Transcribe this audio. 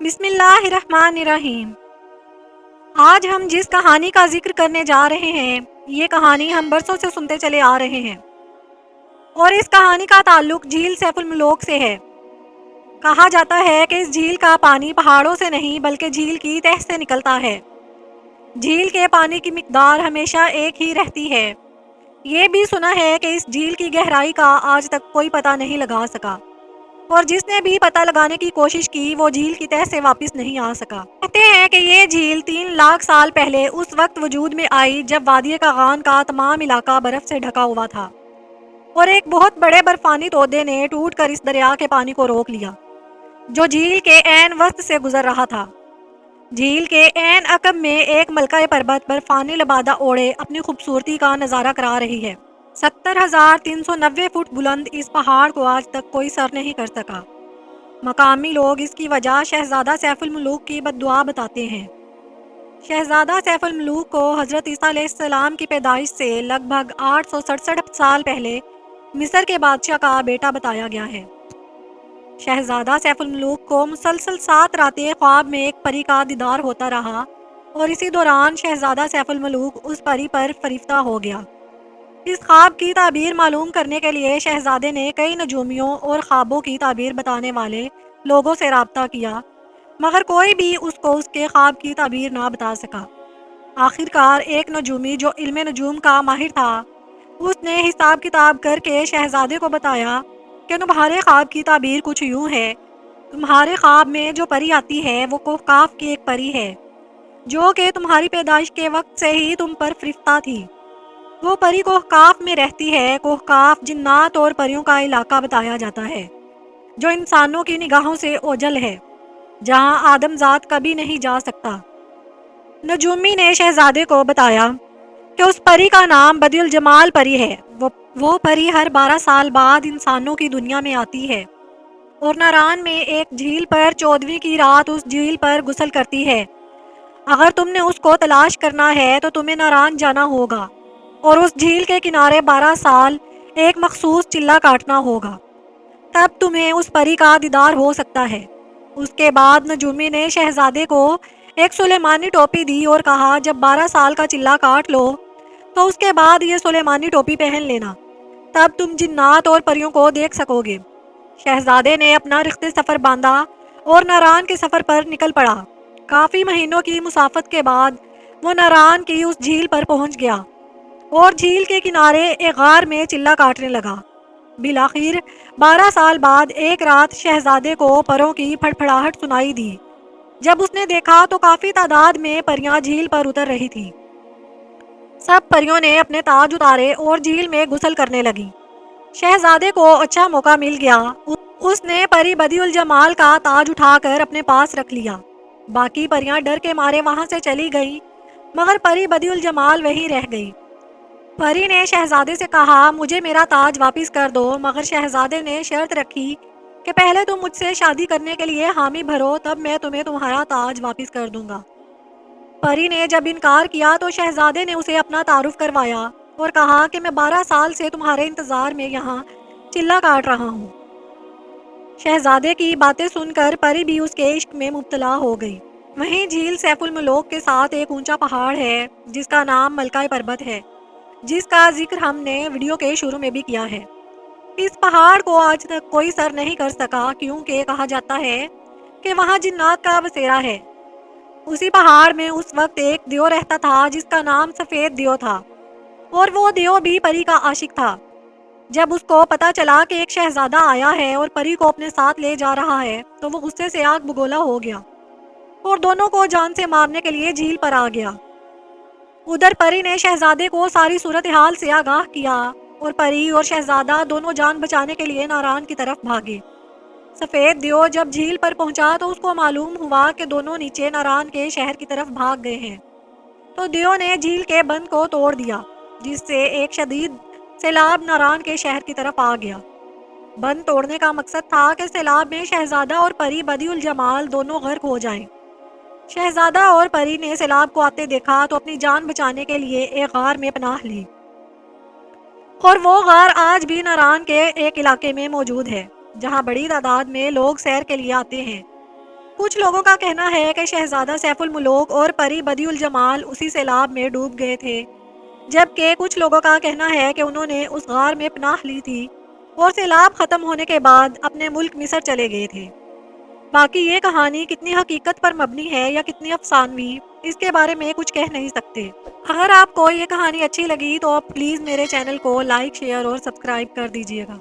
بسم اللہ الرحمن الرحیم۔ آج ہم جس کہانی کا ذکر کرنے جا رہے ہیں یہ کہانی ہم برسوں سے سنتے چلے آ رہے ہیں اور اس کہانی کا تعلق جھیل سیف الملوک سے ہے۔ کہا جاتا ہے کہ اس جھیل کا پانی پہاڑوں سے نہیں بلکہ جھیل کی تہہ سے نکلتا ہے۔ جھیل کے پانی کی مقدار ہمیشہ ایک ہی رہتی ہے۔ یہ بھی سنا ہے کہ اس جھیل کی گہرائی کا آج تک کوئی پتہ نہیں لگا سکا اور جس نے بھی پتہ لگانے کی کوشش کی وہ جھیل کی تہہ سے واپس نہیں آ سکا۔ کہتے ہیں کہ یہ جھیل 3 لاکھ سال پہلے اس وقت وجود میں آئی جب وادی کاغان کا تمام علاقہ برف سے ڈھکا ہوا تھا اور ایک بہت بڑے برفانی تودے نے ٹوٹ کر اس دریا کے پانی کو روک لیا جو جھیل کے عین وسط سے گزر رہا تھا۔ جھیل کے عین عقب میں ایک ملکہ پربت برفانی لبادہ اوڑھے اپنی خوبصورتی کا نظارہ کرا رہی ہے۔ 70,390 فٹ بلند اس پہاڑ کو آج تک کوئی سر نہیں کر سکا۔ مقامی لوگ اس کی وجہ شہزادہ سیف الملوک کی بد دعا بتاتے ہیں۔ شہزادہ سیف الملوک کو حضرت عیسیٰ علیہ السلام کی پیدائش سے لگ بھگ 867 سال پہلے مصر کے بادشاہ کا بیٹا بتایا گیا ہے۔ شہزادہ سیف الملوک کو مسلسل 7 راتیں خواب میں ایک پری کا دیدار ہوتا رہا اور اسی دوران شہزادہ سیف الملوک اس پری پر فریفتہ ہو گیا۔ اس خواب کی تعبیر معلوم کرنے کے لیے شہزادے نے کئی نجومیوں اور خوابوں کی تعبیر بتانے والے لوگوں سے رابطہ کیا مگر کوئی بھی اس کو اس کے خواب کی تعبیر نہ بتا سکا۔ آخرکار ایک نجومی جو علم نجوم کا ماہر تھا اس نے حساب کتاب کر کے شہزادے کو بتایا کہ تمہارے خواب کی تعبیر کچھ یوں ہے، تمہارے خواب میں جو پری آتی ہے وہ کوہکاف کی ایک پری ہے جو کہ تمہاری پیدائش کے وقت سے ہی تم پر فریفتہ تھی۔ وہ پری کوہکاف میں رہتی ہے۔ کوہکاف جنات اور پریوں کا علاقہ بتایا جاتا ہے جو انسانوں کی نگاہوں سے اوجھل ہے، جہاں آدم ذات کبھی نہیں جا سکتا۔ نجومی نے شہزادے کو بتایا کہ اس پری کا نام بدی الجمال پری ہے۔ وہ پری ہر 12 سال بعد انسانوں کی دنیا میں آتی ہے اور ناران میں ایک جھیل پر 14ویں کی رات اس جھیل پر غسل کرتی ہے۔ اگر تم نے اس کو تلاش کرنا ہے تو تمہیں ناران جانا ہوگا اور اس جھیل کے کنارے 12 سال ایک مخصوص چلہ کاٹنا ہوگا، تب تمہیں اس پری کا دیدار ہو سکتا ہے۔ اس کے بعد نجومی نے شہزادے کو ایک سلیمانی ٹوپی دی اور کہا جب 12 سال کا چلہ کاٹ لو تو اس کے بعد یہ سلیمانی ٹوپی پہن لینا، تب تم جنات اور پریوں کو دیکھ سکو گے۔ شہزادے نے اپنا رخت سفر باندھا اور ناران کے سفر پر نکل پڑا۔ کافی مہینوں کی مسافت کے بعد وہ ناران کی اس جھیل پر پہنچ گیا اور جھیل کے کنارے ایک غار میں چلہ کاٹنے لگا۔ بالآخر 12 سال بعد ایک رات شہزادے کو پروں کی پھڑپھڑاہٹ سنائی دی۔ جب اس نے دیکھا تو کافی تعداد میں پریاں جھیل پر اتر رہی تھیں۔ سب پریوں نے اپنے تاج اتارے اور جھیل میں غسل کرنے لگی۔ شہزادے کو اچھا موقع مل گیا۔ اس نے پری بدی الجمال کا تاج اٹھا کر اپنے پاس رکھ لیا۔ باقی پریاں ڈر کے مارے وہاں سے چلی گئیں مگر پری بدی الجمال وہیں رہ گئی۔ پری نے شہزادے سے کہا مجھے میرا تاج واپس کر دو، مگر شہزادے نے شرط رکھی کہ پہلے تم مجھ سے شادی کرنے کے لیے حامی بھرو تب میں تمہیں تمہارا تاج واپس کر دوں گا۔ پری نے جب انکار کیا تو شہزادے نے اسے اپنا تعارف کروایا اور کہا کہ میں 12 سال سے تمہارے انتظار میں یہاں چلہ کاٹ رہا ہوں۔ شہزادے کی باتیں سن کر پری بھی اس کے عشق میں مبتلا ہو گئی۔ وہیں جھیل سیف الملوک کے ساتھ ایک اونچا پہاڑ ہے جس کا نام ملکہ پربت ہے، جس کا ذکر ہم نے ویڈیو کے شروع میں بھی کیا ہے۔ اس پہاڑ کو آج تک کوئی سر نہیں کر سکا کیونکہ کہا جاتا ہے کہ وہاں جنات کا بسیرا ہے۔ اسی پہاڑ میں اس وقت ایک دیو رہتا تھا جس کا نام سفید دیو تھا اور وہ دیو بھی پری کا عاشق تھا۔ جب اس کو پتا چلا کہ ایک شہزادہ آیا ہے اور پری کو اپنے ساتھ لے جا رہا ہے تو وہ غصے سے آگ بگولا ہو گیا اور دونوں کو جان سے مارنے کے لیے جھیل پر آ گیا۔ ادھر پری نے شہزادے کو ساری صورتحال سے آگاہ کیا اور پری اور شہزادہ دونوں جان بچانے کے لیے ناران کی طرف بھاگے۔ سفید دیو جب جھیل پر پہنچا تو اس کو معلوم ہوا کہ دونوں نیچے ناران کے شہر کی طرف بھاگ گئے ہیں، تو دیو نے جھیل کے بند کو توڑ دیا جس سے ایک شدید سیلاب ناران کے شہر کی طرف آ گیا۔ بند توڑنے کا مقصد تھا کہ سیلاب میں شہزادہ اور پری بدی الجمال دونوں غرق ہو جائیں۔ شہزادہ اور پری نے سیلاب کو آتے دیکھا تو اپنی جان بچانے کے لیے ایک غار میں پناہ لی اور وہ غار آج بھی ناران کے ایک علاقے میں موجود ہے جہاں بڑی تعداد میں لوگ سیر کے لیے آتے ہیں۔ کچھ لوگوں کا کہنا ہے کہ شہزادہ سیف الملوک اور پری بدی الجمال اسی سیلاب میں ڈوب گئے تھے، جبکہ کچھ لوگوں کا کہنا ہے کہ انہوں نے اس غار میں پناہ لی تھی اور سیلاب ختم ہونے کے بعد اپنے ملک مصر چلے گئے تھے۔ باقی یہ کہانی کتنی حقیقت پر مبنی ہے یا کتنی افسانوی، اس کے بارے میں کچھ کہہ نہیں سکتے۔ اگر آپ کو یہ کہانی اچھی لگی تو آپ پلیز میرے چینل کو لائک، شیئر اور سبسکرائب کر دیجیے گا۔